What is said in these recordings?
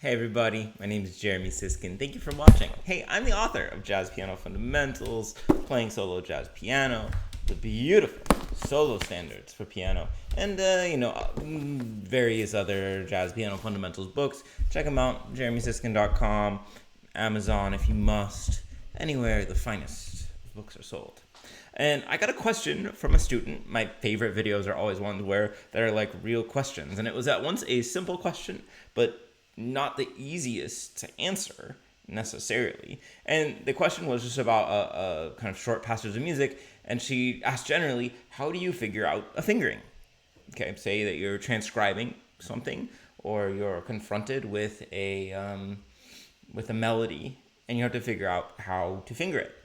Hey everybody, my name is Jeremy Siskind. Thank you for watching. Hey, I'm the author of Jazz Piano Fundamentals, Playing Solo Jazz Piano, the beautiful solo standards for piano, and various other Jazz Piano Fundamentals books. Check them out, jeremysiskind.com, Amazon if you must, anywhere the finest books are sold. And I got a question from a student. My favorite videos are always ones where they're like real questions. And it was at once a simple question, but not the easiest to answer necessarily. And the question was just about a kind of short passage of music. And she asked generally, how do you figure out a fingering? Okay, say that you're transcribing something or you're confronted with a melody and you have to figure out how to finger it.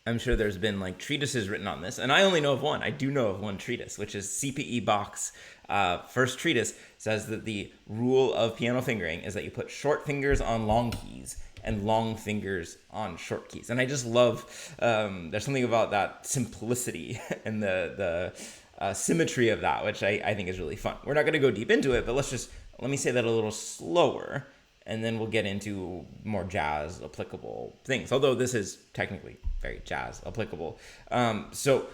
I'm sure there's been like treatises written on this, and I only know of one. I do know of one treatise, which is CPE Bach's first treatise. Says that the rule of piano fingering is that you put short fingers on long keys and long fingers on short keys. And I just love, there's something about that simplicity and the symmetry of that, which I think is really fun. We're not going to go deep into it, but let me say that a little slower, and then we'll get into more jazz applicable things, although this is technically very jazz applicable. So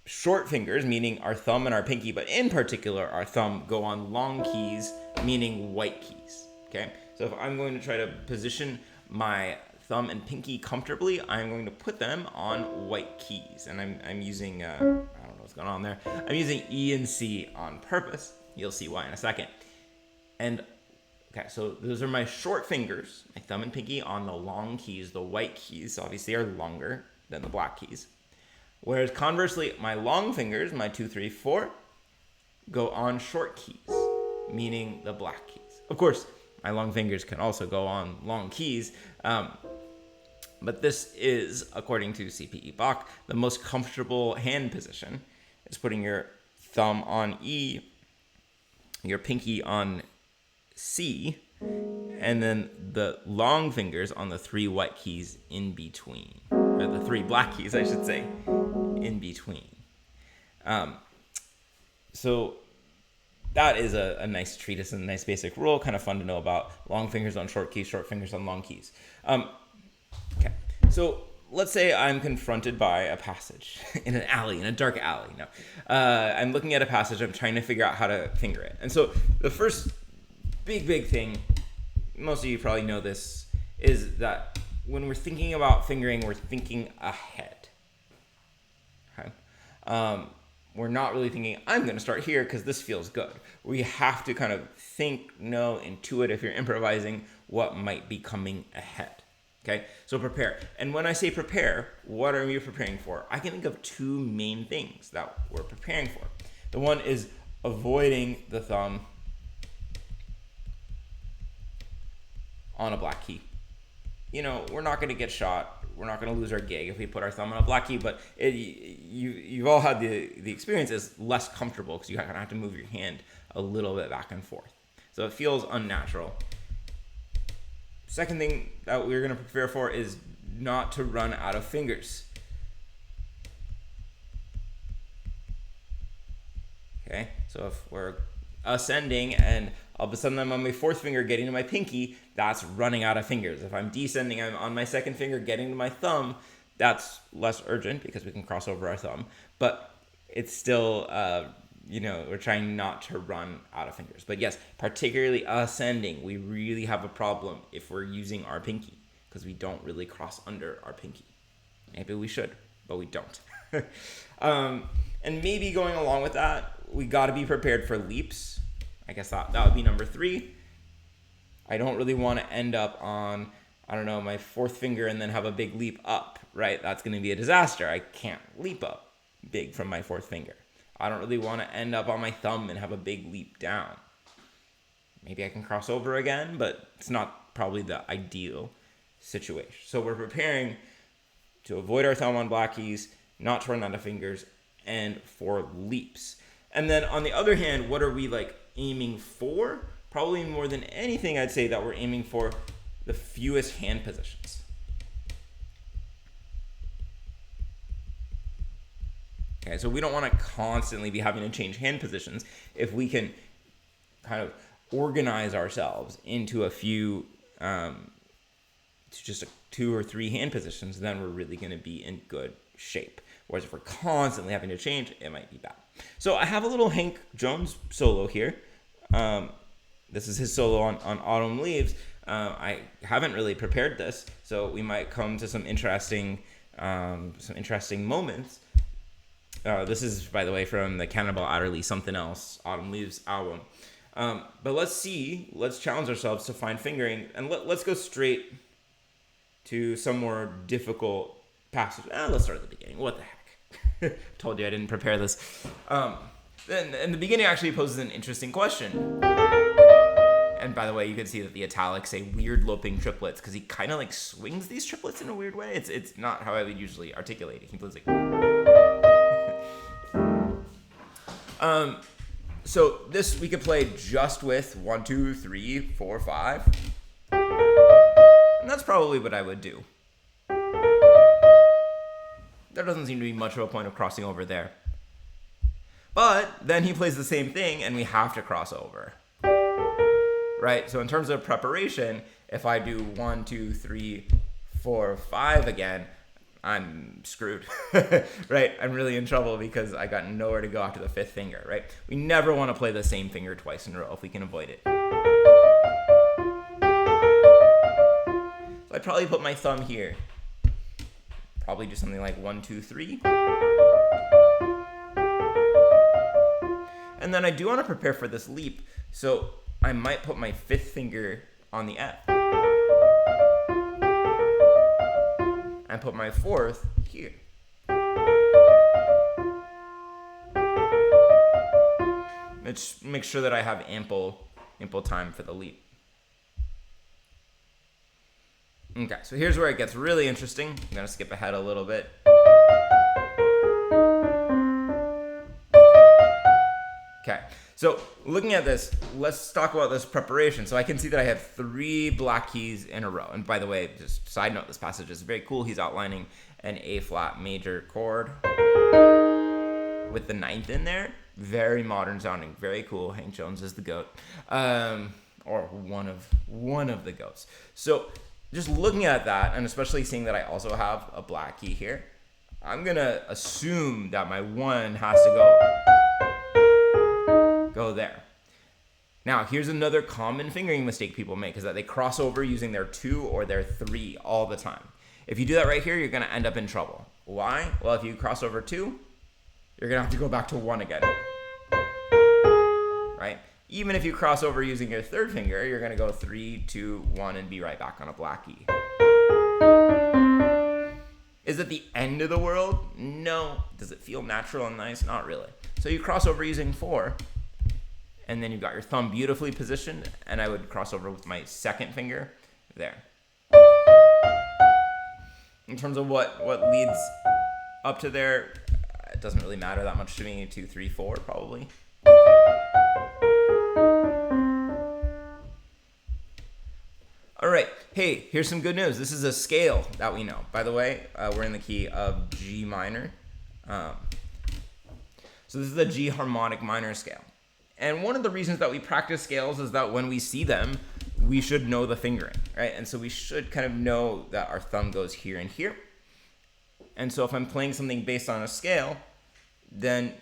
short fingers, meaning our thumb and our pinky, but in particular our thumb, go on long keys, meaning white keys. Okay, so if I'm going to try to position my thumb and pinky comfortably, I'm going to put them on white keys, and I'm using I don't know what's going on there. I'm using E and C on purpose. You'll see why in a second. And okay, so those are my short fingers, my thumb and pinky on the long keys. The white keys obviously are longer than the black keys. Whereas conversely, my long fingers, my 2, 3, 4, go on short keys, meaning the black keys. Of course, my long fingers can also go on long keys, but this is, according to CPE Bach, the most comfortable hand position is putting your thumb on E, your pinky on C, and then the long fingers on the 3 white keys in between, or the 3 black keys, I should say, in between. So that is a nice treatise and a nice basic rule, kind of fun to know about. Long fingers on short keys, short fingers on long keys. Okay, so let's say I'm confronted by a passage in an alley, in a dark alley. No, I'm looking at a passage, I'm trying to figure out how to finger it. And so the first big thing, most of you probably know this, is that when we're thinking about fingering, we're thinking ahead. Okay? We're not really thinking, I'm going to start here because this feels good. We have to kind of think, know, intuit, if you're improvising, what might be coming ahead. Okay, so prepare. And when I say prepare, what are we preparing for? I can think of 2 main things that we're preparing for. The one is avoiding the thumb on a black key. You know, we're not going to get shot. We're not going to lose our gig if we put our thumb on a black key, but you've all had the experience is less comfortable because you kind of have to move your hand a little bit back and forth. So it feels unnatural. Second thing that we're going to prepare for is not to run out of fingers. Okay, so if we're ascending and all of a sudden I'm on my 4th finger getting to my pinky, that's running out of fingers. If I'm descending, I'm on my 2nd finger getting to my thumb, that's less urgent because we can cross over our thumb. But it's still, we're trying not to run out of fingers. But yes, particularly ascending, we really have a problem if we're using our pinky because we don't really cross under our pinky. Maybe we should, but we don't. And maybe going along with that, we got to be prepared for leaps. I guess that would be number 3. I don't really want to end up on, my 4th finger and then have a big leap up, right? That's going to be a disaster. I can't leap up big from my 4th finger. I don't really want to end up on my thumb and have a big leap down. Maybe I can cross over again, but it's not probably the ideal situation. So we're preparing to avoid our thumb on black keys, not to run out of fingers, and for leaps. And then on the other hand, what are we aiming for? Probably more than anything, I'd say that we're aiming for the fewest hand positions. Okay, so we don't want to constantly be having to change hand positions if we can kind of organize ourselves into a few, to just 2 or 3 hand positions, then we're really going to be in good shape. Whereas if we're constantly having to change, it might be bad. So I have a little Hank Jones solo here. This is his solo on Autumn Leaves. I haven't really prepared this, so we might come to some interesting moments. This is, by the way, from the Cannibal Adderley Something Else Autumn Leaves album. But let's challenge ourselves to find fingering, and let's go straight to some more difficult passage. Let's start at the beginning. What the heck? Told you I didn't prepare this. Then in the beginning actually poses an interesting question. And by the way, you can see that the italics say weird loping triplets because he kind of like swings these triplets in a weird way. It's not how I would usually articulate it. He plays like. So this we could play just with 1, 2, 3, 4, 5. And that's probably what I would do. There doesn't seem to be much of a point of crossing over there. But then he plays the same thing and we have to cross over. Right? So in terms of preparation, if I do 1, 2, 3, 4, 5 again, I'm screwed. Right? I'm really in trouble because I got nowhere to go after the 5th finger, right? We never want to play the same finger twice in a row if we can avoid it. So I'd probably put my thumb here. Probably do something like 1, 2, 3. And then I do want to prepare for this leap, so I might put my 5th finger on the F. And put my 4th here. Let's make sure that I have ample time for the leap. Okay, so here's where it gets really interesting. I'm going to skip ahead a little bit. Okay, so looking at this, let's talk about this preparation. So I can see that I have 3 black keys in a row. And by the way, just side note, this passage is very cool. He's outlining an A flat major chord with the 9th in there. Very modern sounding, very cool. Hank Jones is the GOAT, or one of the GOATs. So just looking at that, and especially seeing that I also have a black key here, I'm gonna assume that my 1 has to go there. Now, here's another common fingering mistake people make, is that they cross over using their 2 or their 3 all the time. If you do that right here, you're gonna end up in trouble. Why? Well, if you cross over 2, you're gonna have to go back to 1 again. Right? Even if you cross over using your 3rd finger, you're gonna go 3, 2, 1, and be right back on a black key. Is it the end of the world? No. Does it feel natural and nice? Not really. So you cross over using 4, and then you've got your thumb beautifully positioned, and I would cross over with my 2nd finger there. In terms of what leads up to there, it doesn't really matter that much to me. 2, 3, 4 probably. All right, hey, here's some good news. This is a scale that we know. By the way, we're in the key of G minor. So this is the G harmonic minor scale. And one of the reasons that we practice scales is that when we see them, we should know the fingering, right? And so we should kind of know that our thumb goes here and here. And so if I'm playing something based on a scale, then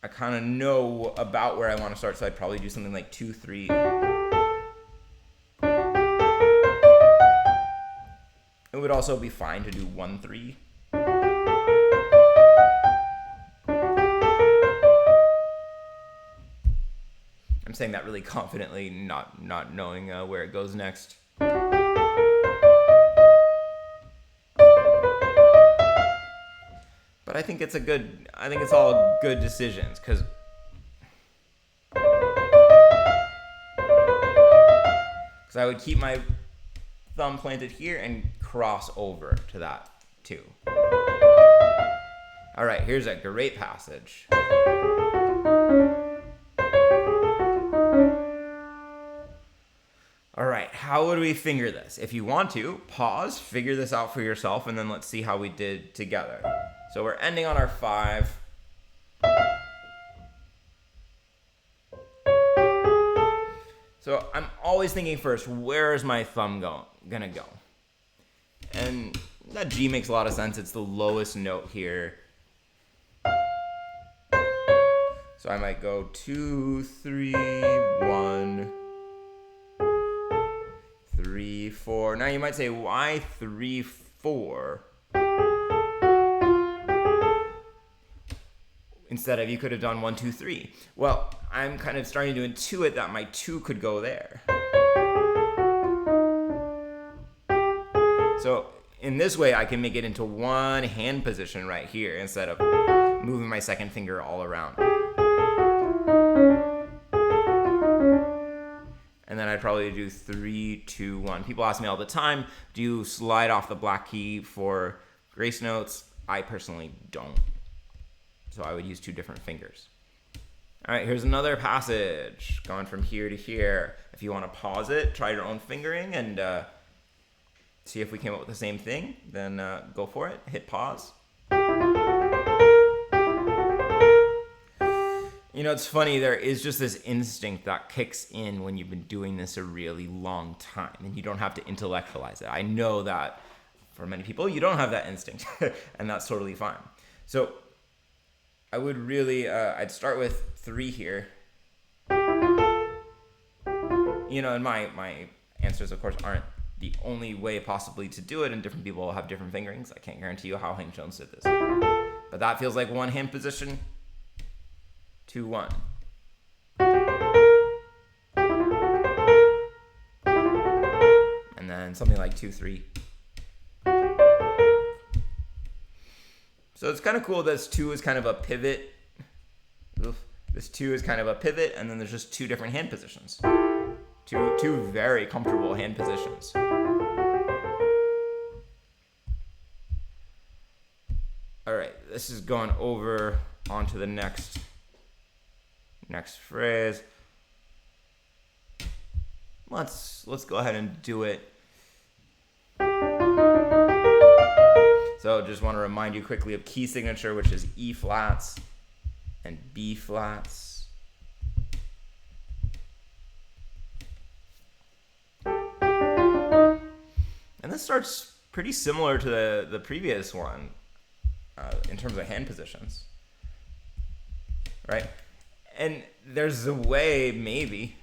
I kind of know about where I want to start. So I'd probably do something like 2, 3. It would also be fine to do 1, 3. I'm saying that really confidently, not knowing where it goes next. But I think it's all good decisions, because I would keep my thumb planted here and cross over to that too. All right, here's a great passage. All right, how would we finger this? If you want to, pause, figure this out for yourself, and then let's see how we did together. So we're ending on our 5. So I'm always thinking first, where is my thumb gonna go? And that G makes a lot of sense. It's the lowest note here. So I might go 2, 3, 1, 3, 4. Now you might say, why 3, 4? Instead of, you could have done 1, 2, 3. Well, I'm kind of starting to intuit that my 2 could go there. So in this way, I can make it into one hand position right here instead of moving my second finger all around. And then I'd probably do 3, 2, 1. People ask me all the time, do you slide off the black key for grace notes? I personally don't. So I would use 2 different fingers. All right, here's another passage going from here to here. If you want to pause it, try your own fingering and see if we came up with the same thing, then go for it. Hit pause. You know, it's funny, there is just this instinct that kicks in when you've been doing this a really long time and you don't have to intellectualize it. I know that for many people, you don't have that instinct and that's totally fine. So I would really, I'd start with 3 here. You know, and my answers, of course, aren't the only way possibly to do it, and different people will have different fingerings. I can't guarantee you how Hank Jones did this. But that feels like one hand position. 2, 1. And then something like 2, 3. So it's kind of cool. This 2 is kind of a pivot. This 2 is kind of a pivot, and then there's just 2 different hand positions. Two very comfortable hand positions. All right, this is going over onto the next phrase. Let's go ahead and do it. So just want to remind you quickly of key signature, which is E flats and B flats. And this starts pretty similar to the previous one in terms of hand positions, right? And there's a way maybe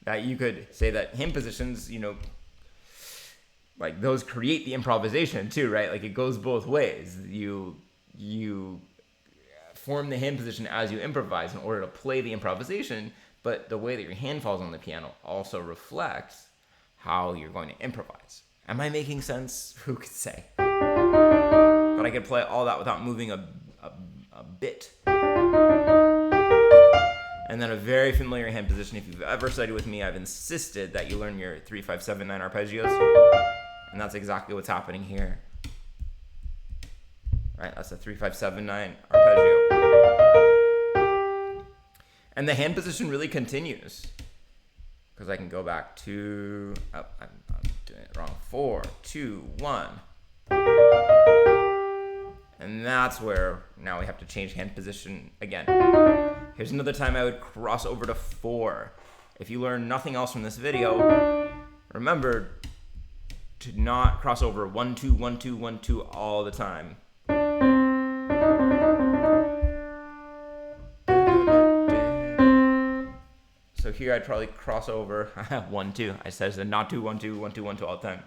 that you could say that hand positions, you know, like those create the improvisation too, right? Like it goes both ways. You form the hand position as you improvise in order to play the improvisation, but the way that your hand falls on the piano also reflects how you're going to improvise. Am I making sense? Who could say? But I could play all that without moving a bit. And then a very familiar hand position. If you've ever studied with me, I've insisted that you learn your 3, 5, 7, 9 arpeggios. And that's exactly what's happening here. Right, that's a 3, 5, 7, 9 arpeggio. And the hand position really continues. Because I can go back to, I'm doing it wrong, 4, 2, 1. And that's where now we have to change hand position again. Here's another time I would cross over to 4. If you learn nothing else from this video, remember to not cross over 1, 2, 1, 2, 1, 2 all the time. So here I'd probably cross over 1, 2. I said not 2, 1, 2, 1, 2, 1, 2 all the time.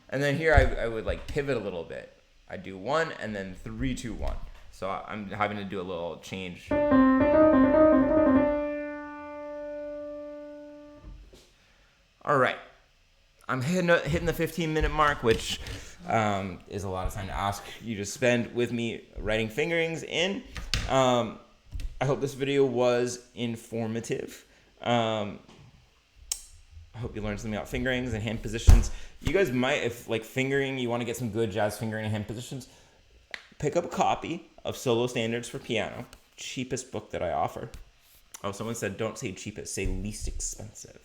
And then here I would like pivot a little bit. I do 1 and then 3, 2, 1. So I'm having to do a little change. All right. I'm hitting the 15-minute mark, which is a lot of time to ask you to spend with me writing fingerings in. I hope this video was informative. I hope you learned something about fingerings and hand positions. You guys might, if like fingering, you want to get some good jazz fingering and hand positions, pick up a copy of Solo Standards for Piano, cheapest book that I offer. Oh, someone said don't say cheapest, say least expensive.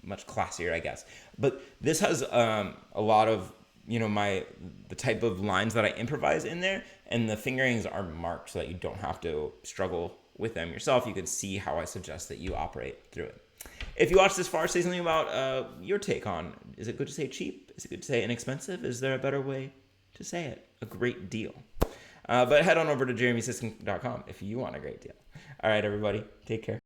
Much classier, I guess. But this has a lot of the type of lines that I improvise in there, and the fingerings are marked so that you don't have to struggle with them yourself. You can see how I suggest that you operate through it. If you watch this far, say something about your take on, is it good to say cheap? Is it good to say inexpensive? Is there a better way to say it? A great deal. But head on over to jeremysiskind.com if you want a great deal. All right, everybody, take care.